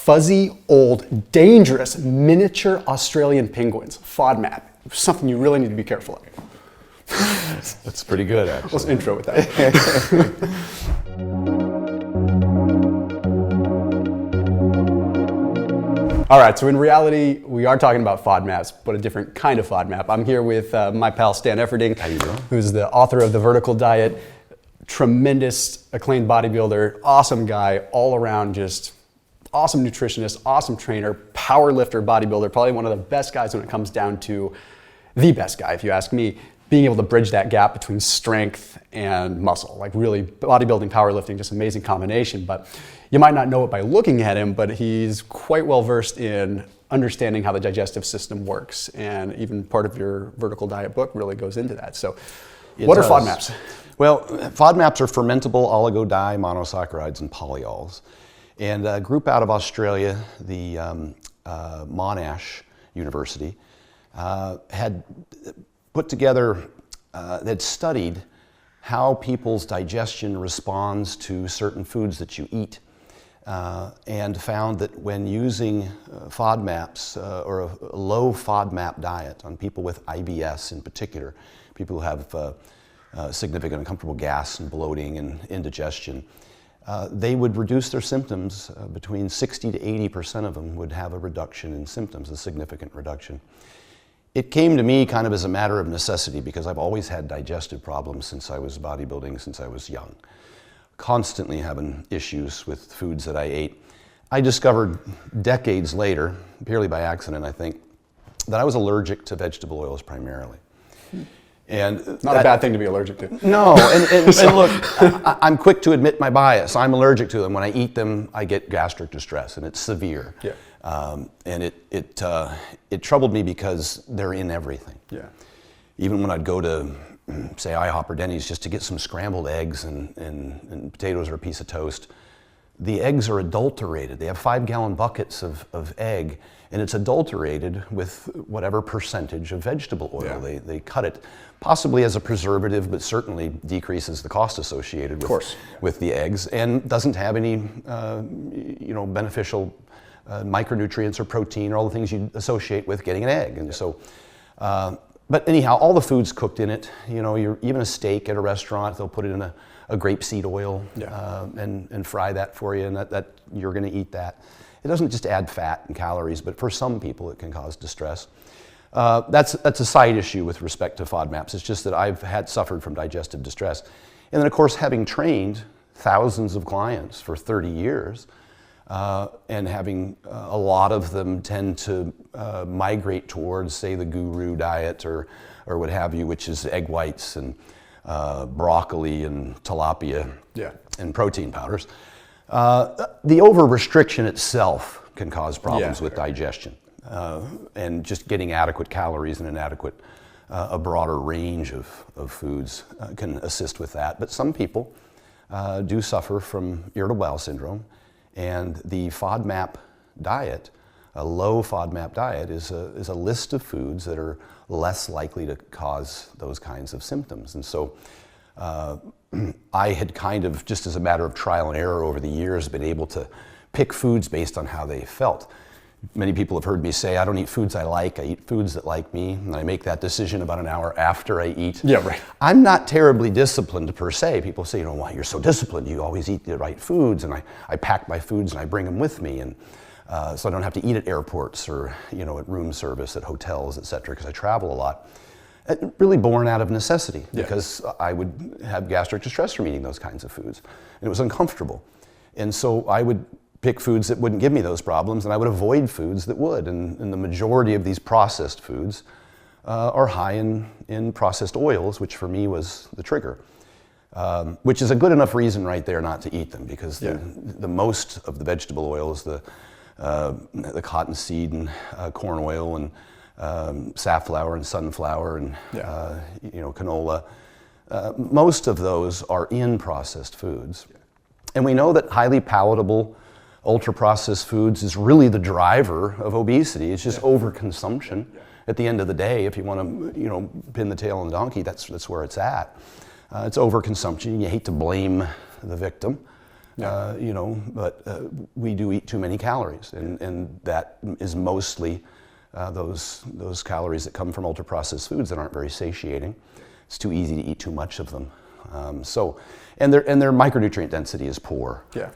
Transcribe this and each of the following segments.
fuzzy, old, dangerous miniature Australian penguins, FODMAP. Something you really need to be careful of. That's pretty good, actually. Let's intro with that. All right, so in reality, we are talking about FODMAPs, but a different kind of FODMAP. I'm here with my pal Stan Efferding, How you doing? Who's the author of The Vertical Diet, tremendous acclaimed bodybuilder, awesome guy, all around just awesome nutritionist, awesome trainer, power lifter, bodybuilder, probably one of the best guys when it comes down to the best guy, if you ask me, being able to bridge that gap between strength and muscle. Like really bodybuilding, powerlifting, just amazing combination. But you might not know it by looking at him, but he's quite well versed in understanding how the digestive system works. And even part of your Vertical Diet book really goes into that. So what are FODMAPs? Well, FODMAPs are fermentable oligomonosaccharides and polyols. And a group out of Australia, the Monash University, had put together, they'd studied how people's digestion responds to certain foods that you eat, and found that when using FODMAPs or a low FODMAP diet on people with IBS in particular, people who have significant uncomfortable gas and bloating and indigestion, they would reduce their symptoms. Between 60 to 80% of them would have a reduction in symptoms, a significant reduction. It came to me kind of as a matter of necessity because I've always had digestive problems since I was bodybuilding, since I was young. Constantly having issues with foods that I ate. I discovered decades later, purely by accident I think, that I was allergic to vegetable oils primarily. And not a bad thing to be allergic to. No, and look, I'm quick to admit my bias. I'm allergic to them. When I eat them, I get gastric distress, and it's severe. Yeah. And it troubled me because they're in everything. Yeah. Even when I'd go to, say, IHOP or Denny's just to get some scrambled eggs and potatoes or a piece of toast, the eggs are adulterated. They have 5-gallon buckets of egg, and it's adulterated with whatever percentage of vegetable oil. Yeah. They cut it, possibly as a preservative, but certainly decreases the cost associated with the eggs, and doesn't have any beneficial micronutrients or protein or all the things you associate with getting an egg. And so, but anyhow, all the food's cooked in it. You know, even a steak at a restaurant, they'll put it in a grapeseed oil and fry that for you, and that you're going to eat that. It doesn't just add fat and calories, but for some people it can cause distress. That's a side issue with respect to FODMAPs. It's just that I've suffered from digestive distress. And then of course, having trained thousands of clients for 30 years, and having a lot of them tend to migrate towards, say, the guru diet or what have you, which is egg whites and broccoli and tilapia and protein powders. The over-restriction itself can cause problems with digestion, and just getting adequate calories and a broader range of foods can assist with that. But some people do suffer from irritable bowel syndrome, and the FODMAP diet, a low FODMAP diet, is a list of foods that are less likely to cause those kinds of symptoms. And so I had kind of, just as a matter of trial and error over the years, been able to pick foods based on how they felt. Many people have heard me say, I don't eat foods I like, I eat foods that like me, and I make that decision about an hour after I eat. Yeah, right. I'm not terribly disciplined per se. People say, why you're so disciplined, you always eat the right foods, and I pack my foods and I bring them with me, and so I don't have to eat at airports or at room service at hotels, etc., because I travel a lot. Really born out of necessity, because I would have gastric distress from eating those kinds of foods, and it was uncomfortable. And so I would pick foods that wouldn't give me those problems, and I would avoid foods that would. And the majority of these processed foods are high in processed oils, which for me was the trigger, which is a good enough reason right there not to eat them, because the most of the vegetable oils, the cottonseed and corn oil and safflower and sunflower and canola, most of those are in processed foods. And we know that highly palatable ultra-processed foods is really the driver of obesity. It's just overconsumption. At the end of the day, if you want to, pin the tail on the donkey, that's where it's at. It's overconsumption. You hate to blame the victim, you know, but we do eat too many calories, and that is mostly those calories that come from ultra-processed foods that aren't very satiating. It's too easy to eat too much of them. And their micronutrient density is poor. Yeah.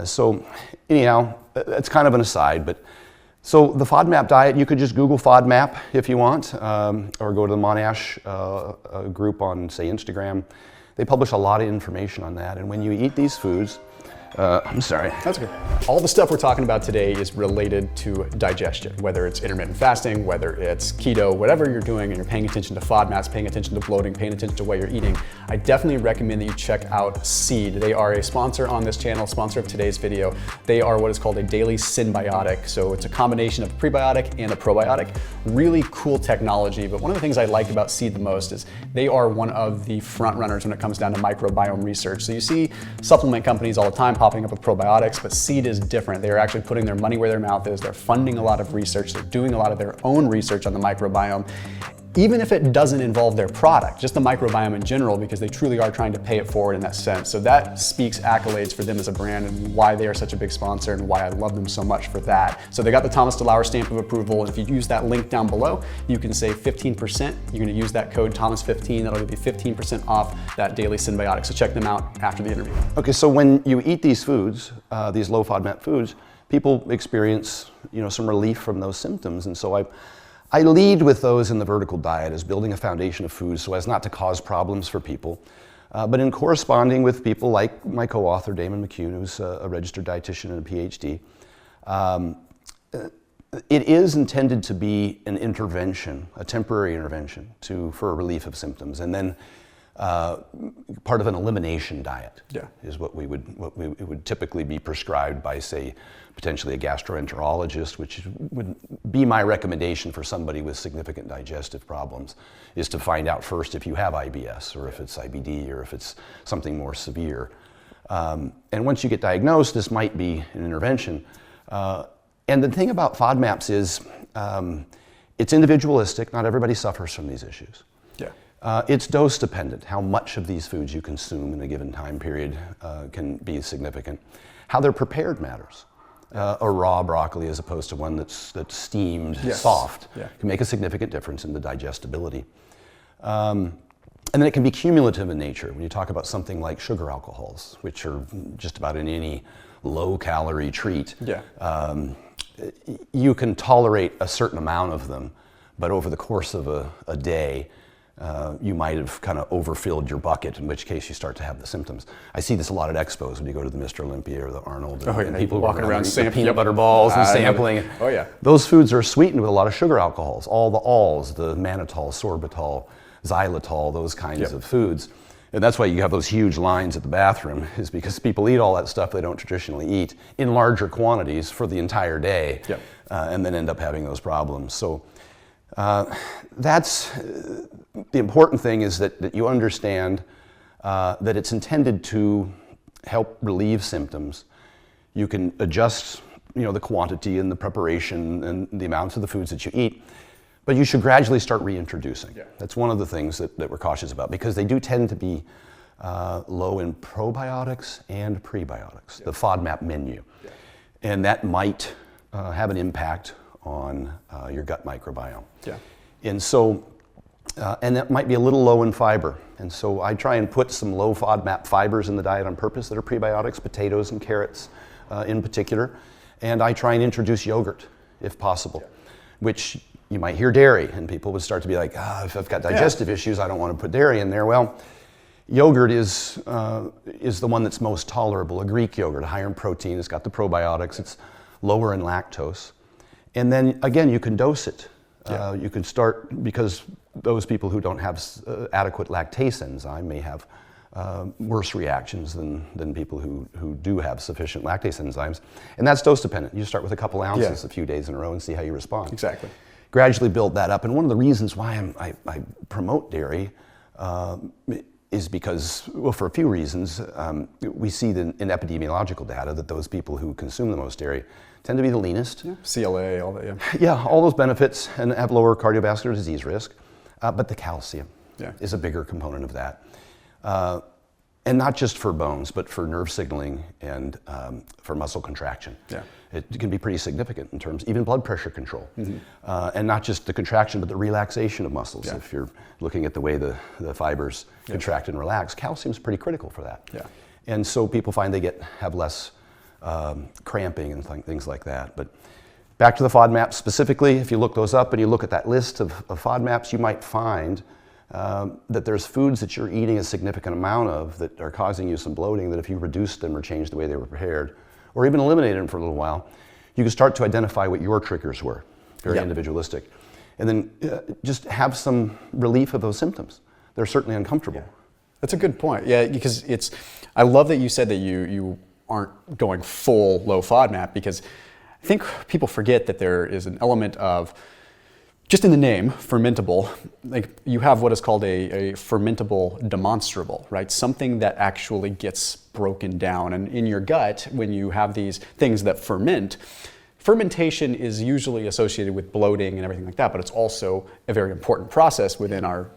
So anyhow, that's kind of an aside, but so the FODMAP diet, you could just Google FODMAP if you want, or go to the Monash group on, say, Instagram. They publish a lot of information on that, and when you eat these foods, I'm sorry. That's okay. All the stuff we're talking about today is related to digestion, whether it's intermittent fasting, whether it's keto, whatever you're doing and you're paying attention to FODMAPs, paying attention to bloating, paying attention to what you're eating. I definitely recommend that you check out Seed. They are a sponsor on this channel, sponsor of today's video. They are what is called a daily synbiotic. So it's a combination of a prebiotic and a probiotic. Really cool technology, but one of the things I like about Seed the most is they are one of the front runners when it comes down to microbiome research. So you see supplement companies all the time popping up with probiotics, but Seed is different. They're actually putting their money where their mouth is. They're funding a lot of research. They're doing a lot of their own research on the microbiome, even if it doesn't involve their product, just the microbiome in general, because they truly are trying to pay it forward in that sense. So that speaks accolades for them as a brand and why they are such a big sponsor and why I love them so much for that. So they got the Thomas DeLauer stamp of approval. And if you use that link down below, you can save 15%. You're gonna use that code Thomas15. That'll give you 15% off that daily synbiotic. So check them out after the interview. Okay, so when you eat these foods, these low FODMAP foods, people experience, you know, some relief from those symptoms. And so I lead with those in the vertical diet as building a foundation of foods so as not to cause problems for people. But in corresponding with people like my co-author, Damon McCune, who's a registered dietitian and a PhD, it is intended to be an intervention, a temporary intervention for relief of symptoms. And then part of an elimination diet is what it would typically be prescribed by, say, potentially a gastroenterologist, which would be my recommendation for somebody with significant digestive problems, is to find out first if you have IBS or if it's IBD or if it's something more severe. And once you get diagnosed, this might be an intervention. And the thing about FODMAPs is it's individualistic. Not everybody suffers from these issues. It's dose dependent. How much of these foods you consume in a given time period can be significant. How they're prepared matters. A raw broccoli as opposed to one that's steamed soft can make a significant difference in the digestibility. And then it can be cumulative in nature. When you talk about something like sugar alcohols, which are just about in any low-calorie treat, you can tolerate a certain amount of them, but over the course of a day, you might have kind of overfilled your bucket, in which case you start to have the symptoms. I see this a lot at expos when you go to the Mr. Olympia or the Arnold, and people walking around sampling peanut butter balls and sampling. Oh yeah. Those foods are sweetened with a lot of sugar alcohols, all the alls, the mannitol, sorbitol, xylitol, those kinds of foods. And that's why you have those huge lines at the bathroom, is because people eat all that stuff they don't traditionally eat in larger quantities for the entire day, and then end up having those problems. So that's the important thing, is that you understand that it's intended to help relieve symptoms. You can adjust, you know, the quantity and the preparation and the amounts of the foods that you eat, but you should gradually start reintroducing. That's one of the things that we're cautious about, because they do tend to be low in probiotics and prebiotics, the FODMAP menu. And that might have an impact on your gut microbiome. And so, and that might be a little low in fiber. And so I try and put some low FODMAP fibers in the diet on purpose that are prebiotics, potatoes and carrots in particular. And I try and introduce yogurt if possible, which you might hear dairy, and people would start to be like, if I've got digestive issues, I don't want to put dairy in there. Well, yogurt is the one that's most tolerable. A Greek yogurt, higher in protein, it's got the probiotics, it's lower in lactose. And then again, you can dose it. You can start, because those people who don't have adequate lactase enzyme may have worse reactions than people who do have sufficient lactase enzymes. And that's dose dependent. You start with a couple ounces a few days in a row and see how you respond. Exactly. Gradually build that up. And one of the reasons why I promote dairy is because, well, for a few reasons. We see in epidemiological data that those people who consume the most dairy tend to be the leanest. CLA, all that, Yeah, all those benefits, and have lower cardiovascular disease risk. But the calcium is a bigger component of that. And not just for bones, but for nerve signaling and for muscle contraction. Yeah. It can be pretty significant in terms, even blood pressure control. And not just the contraction, but the relaxation of muscles. Yeah. If you're looking at the way the fibers contract and relax, calcium's pretty critical for that. Yeah. And so people find they have less cramping and things like that. But back to the FODMAPs specifically, if you look those up and you look at that list of FODMAPs, you might find that there's foods that you're eating a significant amount of that are causing you some bloating, that if you reduced them or changed the way they were prepared, or even eliminated them for a little while, you can start to identify what your triggers were, very individualistic. And then just have some relief of those symptoms. They're certainly uncomfortable. Yeah. That's a good point. Yeah, because I love that you said that you aren't going full low FODMAP, because I think people forget that there is an element of, just in the name, fermentable, like you have what is called a fermentable demonstrable, right? Something that actually gets broken down. And in your gut, when you have these things that ferment, fermentation is usually associated with bloating and everything like that, but it's also a very important process within our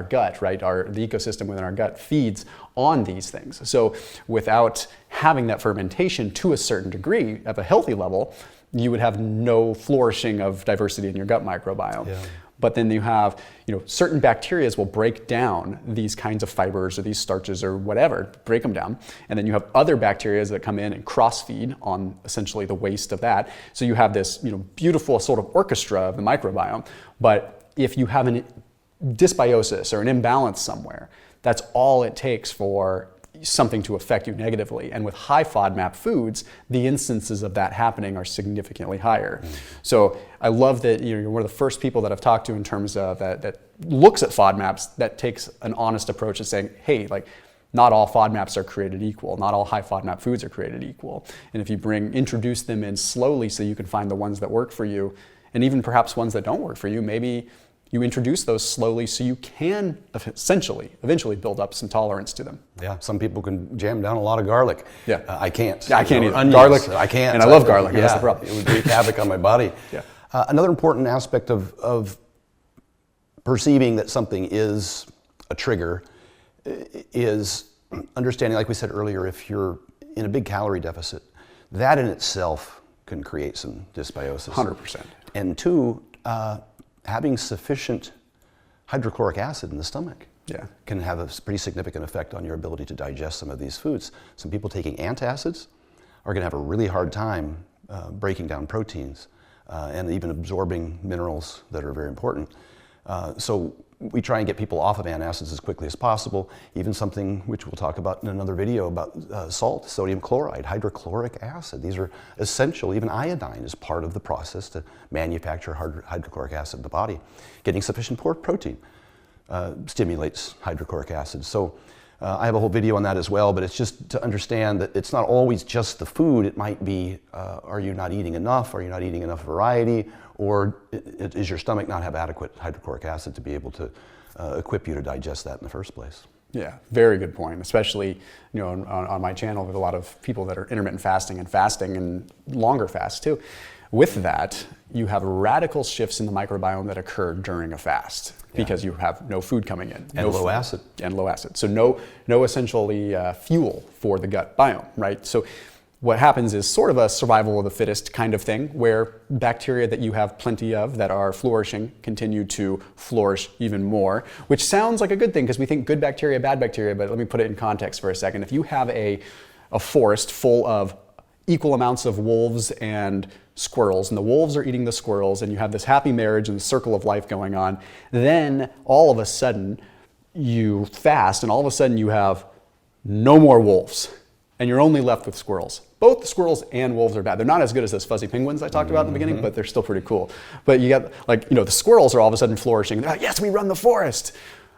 gut, right? The ecosystem within our gut feeds on these things. So without having that fermentation to a certain degree at a healthy level, you would have no flourishing of diversity in your gut microbiome. Yeah. But then you have, certain bacteria will break down these kinds of fibers or these starches or whatever, break them down. And then you have other bacteria that come in and cross-feed on essentially the waste of that. So you have this, beautiful sort of orchestra of the microbiome. But if you have a dysbiosis or an imbalance somewhere, that's all it takes for something to affect you negatively. And with high FODMAP foods, the instances of that happening are significantly higher. So I love that you're one of the first people that I've talked to in terms of that looks at FODMAPs, that takes an honest approach of saying, hey, like, not all FODMAPs are created equal. Not all high FODMAP foods are created equal. And if you introduce them in slowly so you can find the ones that work for you, and even perhaps ones that don't work for you, maybe you introduce those slowly so you can eventually build up some tolerance to them. Yeah, some people can jam down a lot of garlic. Yeah. I can't. I can't eat onions, garlic. I can't. And I love garlic. That's the problem. It would wreak havoc on my body. Yeah. Another important aspect of perceiving that something is a trigger is understanding, like we said earlier, if you're in a big calorie deficit, that in itself can create some dysbiosis. 100%. And two, having sufficient hydrochloric acid in the stomach can have a pretty significant effect on your ability to digest some of these foods. Some people taking antacids are going to have a really hard time breaking down proteins and even absorbing minerals that are very important. So we try and get people off of antacids as quickly as possible. Even something which we'll talk about in another video about salt, sodium chloride, hydrochloric acid. These are essential. Even iodine is part of the process to manufacture hydrochloric acid in the body. Getting sufficient protein stimulates hydrochloric acid. So I have a whole video on that as well, but it's just to understand that it's not always just the food. It might be, are you not eating enough? Are you not eating enough variety? Or does your stomach not have adequate hydrochloric acid to be able to equip you to digest that in the first place? Yeah, very good point. Especially, on my channel with a lot of people that are intermittent fasting and longer fasts too. With that, you have radical shifts in the microbiome that occur during a fast because you have no food coming in. And low acid. And low acid. So no essentially fuel for the gut biome, right? So what happens is sort of a survival of the fittest kind of thing, where bacteria that you have plenty of that are flourishing continue to flourish even more, which sounds like a good thing because we think good bacteria, bad bacteria, but let me put it in context for a second. If you have a forest full of equal amounts of wolves and squirrels, and the wolves are eating the squirrels, and you have this happy marriage and circle of life going on, then all of a sudden you fast, and all of a sudden you have no more wolves, and you're only left with squirrels. Both the squirrels and wolves are bad. They're not as good as those fuzzy penguins I talked about in the beginning, but they're still pretty cool. But you got, the squirrels are all of a sudden flourishing. They're like, yes, we run the forest.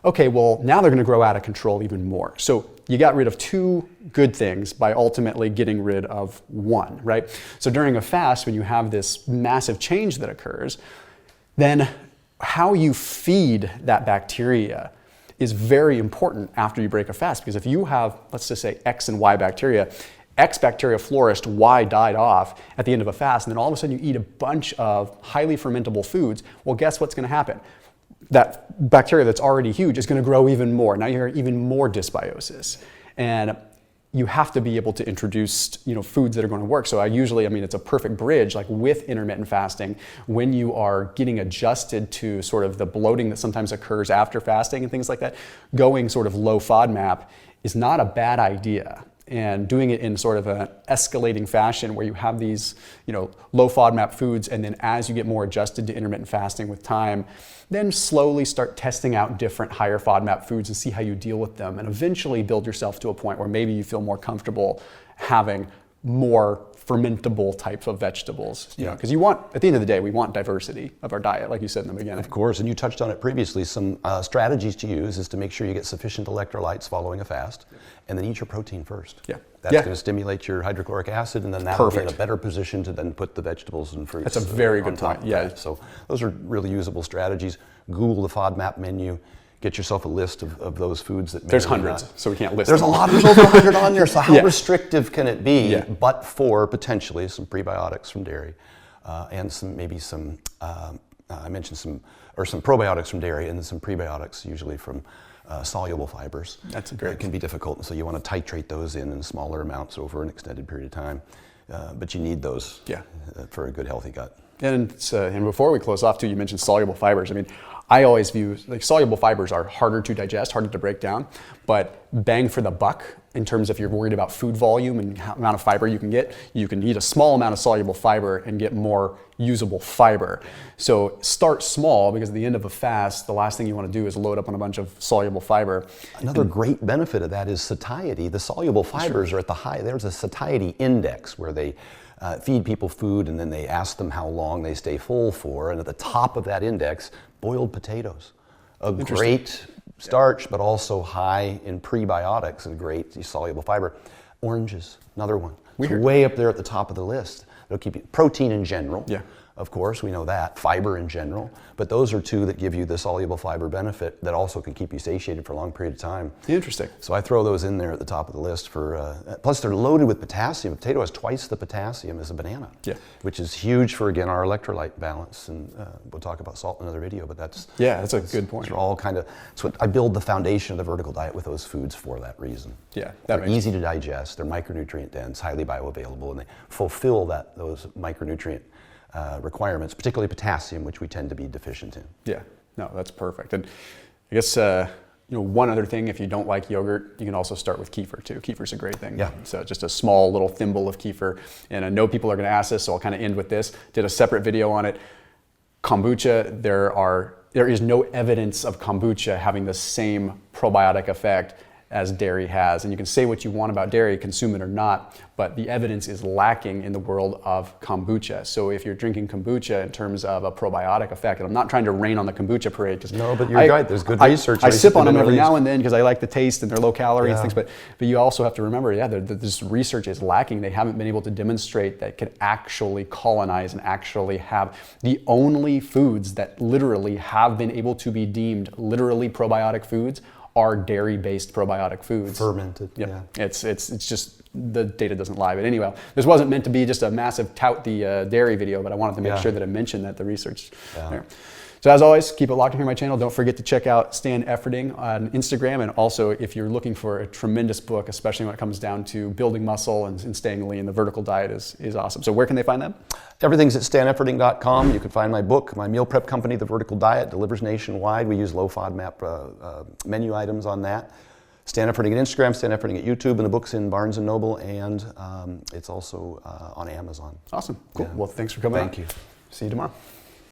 Okay, well, now they're going to grow out of control even more. So you got rid of two good things by ultimately getting rid of one, right? So during a fast, when you have this massive change that occurs, then how you feed that bacteria is very important after you break a fast. Because if you have, let's just say, X and Y bacteria, X bacteria flourished, Y died off at the end of a fast, and then all of a sudden you eat a bunch of highly fermentable foods, well, guess what's going to happen? That bacteria that's already huge is going to grow even more. Now you have even more dysbiosis. And you have to be able to introduce, foods that are going to work. So it's a perfect bridge, like with intermittent fasting, when you are getting adjusted to sort of the bloating that sometimes occurs after fasting and things like that, going sort of low FODMAP is not a bad idea. And doing it in sort of an escalating fashion where you have these, low FODMAP foods, and then as you get more adjusted to intermittent fasting with time, then slowly start testing out different higher FODMAP foods and see how you deal with them, and eventually build yourself to a point where maybe you feel more comfortable having more fermentable types of vegetables. Because at the end of the day, we want diversity of our diet, like you said in the beginning. Of course, and you touched on it previously. Some strategies to use is to make sure you get sufficient electrolytes following a fast, and then eat your protein first. Yeah. That's going to stimulate your hydrochloric acid, and then that'll be in a better position to then put the vegetables and fruits. That's a very good point. Yeah. So those are really usable strategies. Google the FODMAP menu. Get yourself a list of those foods that there's hundreds, so we can't list There's them. a lot, there's over 100 on there, so how restrictive can it be? Yeah. But for potentially some prebiotics from dairy, and I mentioned some probiotics from dairy, and then some prebiotics usually from soluble fibers. That's great. It can be difficult, so you want to titrate those in smaller amounts over an extended period of time. But you need those for a good, healthy gut. And before we close off too, you mentioned soluble fibers. I always view soluble fibers are harder to digest, harder to break down, but bang for the buck in terms of if you're worried about food volume and how amount of fiber you can get, you can eat a small amount of soluble fiber and get more usable fiber. So start small, because at the end of a fast, the last thing you want to do is load up on a bunch of soluble fiber. Another great benefit of that is satiety. The soluble fibers are at the high. There's a satiety index where they feed people food and then they ask them how long they stay full for, and at the top of that index, boiled potatoes. A great starch, but also high in prebiotics and great soluble fiber. Oranges, another one. It's way up there at the top of the list. It'll keep you, protein in general. Yeah. Of course, we know that. Fiber in general. But those are two that give you the soluble fiber benefit that also can keep you satiated for a long period of time. Interesting. So I throw those in there at the top of the list plus they're loaded with potassium. A potato has twice the potassium as a banana, which is huge for, again, our electrolyte balance. And we'll talk about salt in another video, but that's a good point. All kind of, it's what I build the foundation of the vertical diet with those foods for that reason. Yeah. They're easy to digest, they're micronutrient dense, highly bioavailable, and they fulfill those micronutrient requirements, particularly potassium, which we tend to be deficient in. Yeah, no, that's perfect. And I guess one other thing, if you don't like yogurt, you can also start with kefir too. Kefir's a great thing. Yeah. So just a small little thimble of kefir. And I know people are going to ask this, so I'll kind of end with this. Did a separate video on it. Kombucha, there is no evidence of kombucha having the same probiotic effect as dairy has. And you can say what you want about dairy, consume it or not, but the evidence is lacking in the world of kombucha. So if you're drinking kombucha in terms of a probiotic effect, and I'm not trying to rain on the kombucha parade, because no, but you're right, there's good research. I sip on them every now and then because I like the taste and they're low calorie and things, but you also have to remember, this research is lacking. They haven't been able to demonstrate that it can actually colonize and actually have the only foods that literally have been able to be deemed literally probiotic foods are dairy-based probiotic foods. Fermented. Yeah. It's just, the data doesn't lie. But anyway, this wasn't meant to be just a massive tout the dairy video, but I wanted to make sure that I mentioned that the research there. So as always, keep it locked in here on my channel. Don't forget to check out Stan Efferding on Instagram. And also, if you're looking for a tremendous book, especially when it comes down to building muscle and staying lean, the vertical diet is awesome. So where can they find that? Everything's at stanefferding.com. You can find my book, my meal prep company, The Vertical Diet, delivers nationwide. We use low FODMAP menu items on that. Stan Efferding at Instagram, Stan Efferding at YouTube, and the book's in Barnes & Noble, and it's also on Amazon. Awesome. Cool. Well, thanks for coming. Thank you. See you tomorrow.